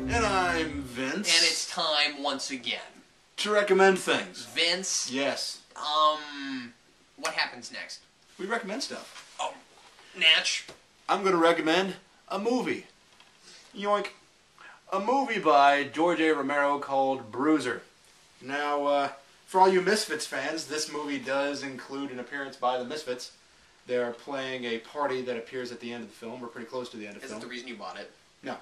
And I'm Vince. And it's time once again to recommend things. Vince? Yes. What happens next? We recommend stuff. Oh, Natch. I'm going to recommend a movie. Yoink. A movie by George A. Romaro called Bruiser. Now, for all you Misfits fans, this movie does include an appearance by the Misfits. They're playing a party that appears at the end of the film. We're pretty close to the end of the film. Is that the reason you bought it? No. Oh.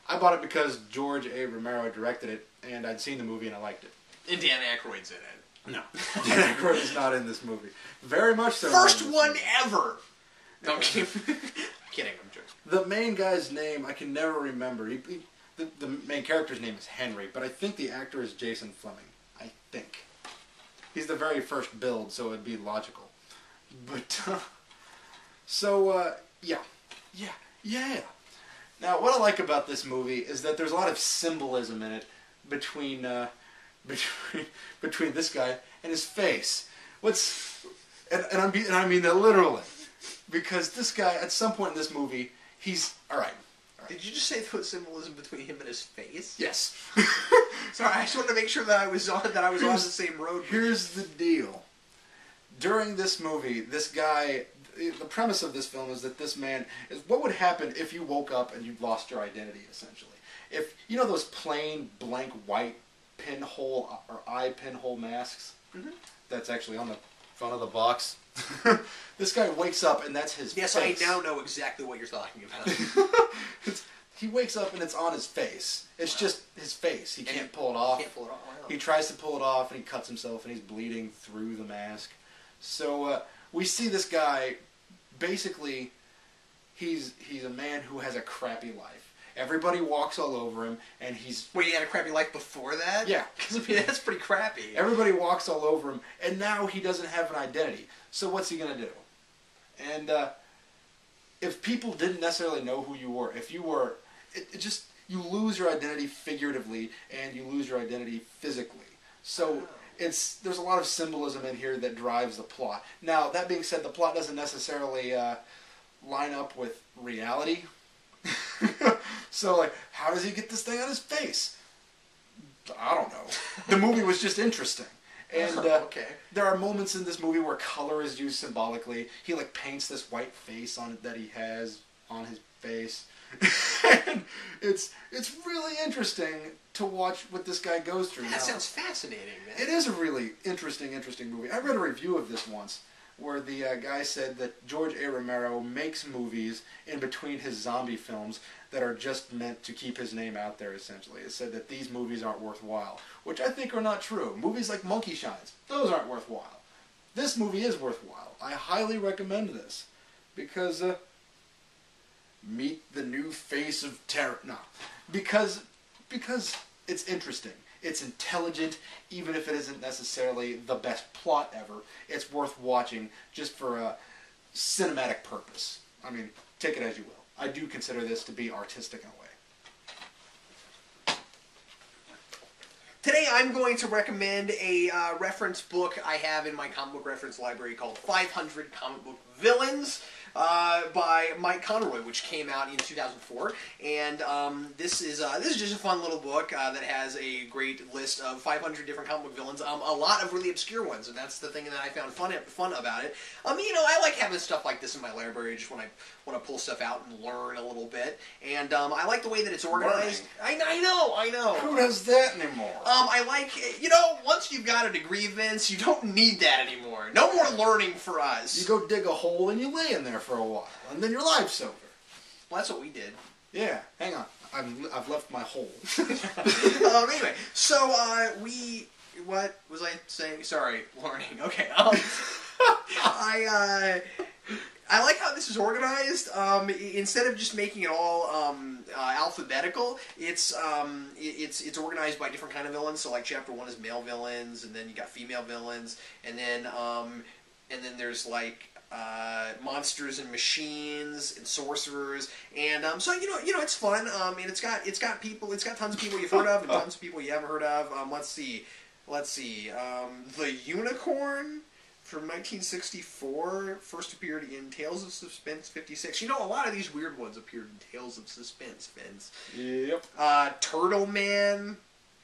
I bought it because George A. Romaro directed it, and I'd seen the movie and I liked it. And Dan Aykroyd's in it. No. Dan Aykroyd is not in this movie. Very much so. First one ever! No, I'm kidding. Kidding, I'm joking. The main guy's name, I can never remember. The main character's name is Henry, but I think the actor is Jason Fleming. I think. He's the very first build, so it'd be logical. But, yeah. Now, what I like about this movie is that there's a lot of symbolism in it between this guy and his face. And I mean that literally, because this guy at some point in this movie, he's all right. Did you just say there was symbolism between him and his face? Yes. Sorry, I just wanted to make sure that I was on the same road. Here's the deal. During this movie, this guy. The premise of this film is that this man is what would happen if you woke up and you lost your identity, essentially. If you know those plain blank white pinhole or eye pinhole masks, that's actually on the front of the box. This guy wakes up and that's his face. I now know exactly what you're talking about. He wakes up and it's on his face. It's just his face. He can't pull it off. Can't pull it off. Wow. He tries to pull it off and he cuts himself and he's bleeding through the mask. So we see this guy, basically, he's a man who has a crappy life. Everybody walks all over him, and he's... Wait, he had a crappy life before that? Yeah. Because, I mean, that's pretty crappy. Everybody walks all over him, and now he doesn't have an identity. So what's he going to do? And if people didn't necessarily know who you were, if you were... you lose your identity figuratively, and you lose your identity physically. So... There's a lot of symbolism in here that drives the plot. Now, that being said, the plot doesn't necessarily line up with reality. So, like, how does he get this thing on his face? I don't know. The movie was just interesting. And okay. There are moments in this movie where color is used symbolically. He, like, paints this white face on it that he has on his face. And it's really interesting to watch what this guy goes through. That sounds fascinating, man. It is a really interesting movie. I read a review of this once where the guy said that George A. Romaro makes movies in between his zombie films that are just meant to keep his name out there, essentially. It said that these movies aren't worthwhile, which I think are not true. Movies like Monkey Shines, those aren't worthwhile. This movie is worthwhile. I highly recommend this because... meet the new face of terror. No, because it's interesting. It's intelligent, even if it isn't necessarily the best plot ever. It's worth watching just for a cinematic purpose. I mean, take it as you will. I do consider this to be artistic in a way. Today I'm going to recommend a reference book I have in my comic book reference library called 500 Comic Book Villains. By Mike Conroy, which came out in 2004, and this is just a fun little book that has a great list of 500 different comic book villains, a lot of really obscure ones, and that's the thing that I found fun about it. I like having stuff like this in my library just when I want to pull stuff out and learn a little bit, and I like the way that it's organized. I know. Who does that anymore? I like, once you've got a degree, Vince, you don't need that anymore. No more learning for us. You go dig a hole and you lay in there for a while, and then your life's over. Well, that's what we did. Yeah, hang on. I've left my hole. Anyway, so what was I saying? Sorry, learning. Okay. I like how this is organized. Instead of just making it all alphabetical, it's organized by different kind of villains. So like chapter 1 is male villains, and then you got female villains, and then there's like monsters and machines and sorcerers, and so it's fun. And it's got tons of people you've heard of and tons of people you haven't heard of. Let's see, the unicorn from 1964. First appeared in Tales of Suspense 56. You know, a lot of these weird ones appeared in Tales of Suspense, Vince. Yep. Turtle Man.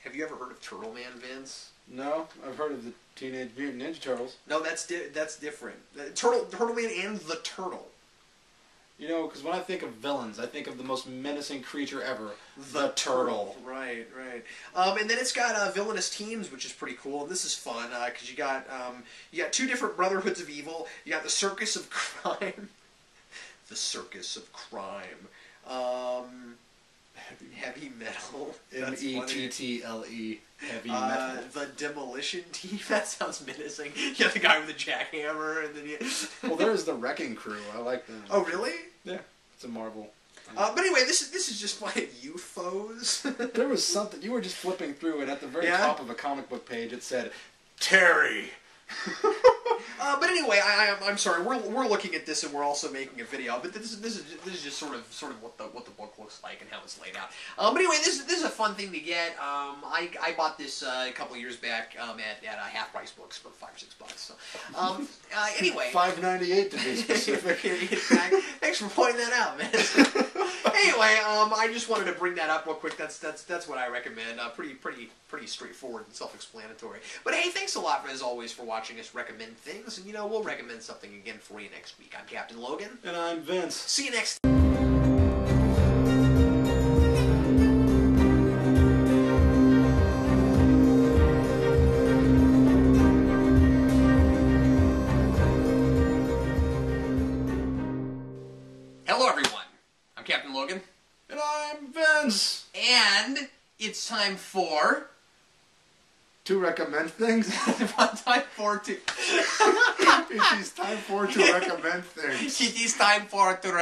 Have you ever heard of Turtle Man, Vince? No, I've heard of the Teenage Mutant Ninja Turtles. No, that's different. Turtle Man and the Turtle. You know, because when I think of villains, I think of the most menacing creature ever, The Turtle. Right. And then it's got villainous teams, which is pretty cool. And this is fun because you got two different Brotherhoods of Evil. You got the Circus of Crime. The Circus of Crime. Heavy Metal. M-E-T-T-L-E. Heavy Metal. The Demolition Team. That sounds menacing. You have the guy with the jackhammer, and then you... Well, there's the Wrecking Crew. I like them. Oh, really? Yeah, it's a Marvel. But anyway, this is just my UFOs. There was something, you were just flipping through, and at the very top of a comic book page it said, Terry. But anyway, I'm sorry. We're looking at this and we're also making a video. But this is just sort of what the book looks like and how it's laid out. But anyway, this is a fun thing to get. I bought this a couple years back at Half Price Books for $5 or $6. So anyway, $5.98 to be specific. Thanks for pointing that out, man. Anyway, I just wanted to bring that up real quick. That's what I recommend. Pretty straightforward and self-explanatory. But hey, thanks a lot as always for watching us recommend things, and we'll recommend something again for you next week. I'm Captain Logan. And I'm Vince. See you next Hello everyone. I'm Captain Logan. And I'm Vince. And it's time for... To recommend things? It is time for to recommend things. It is time for to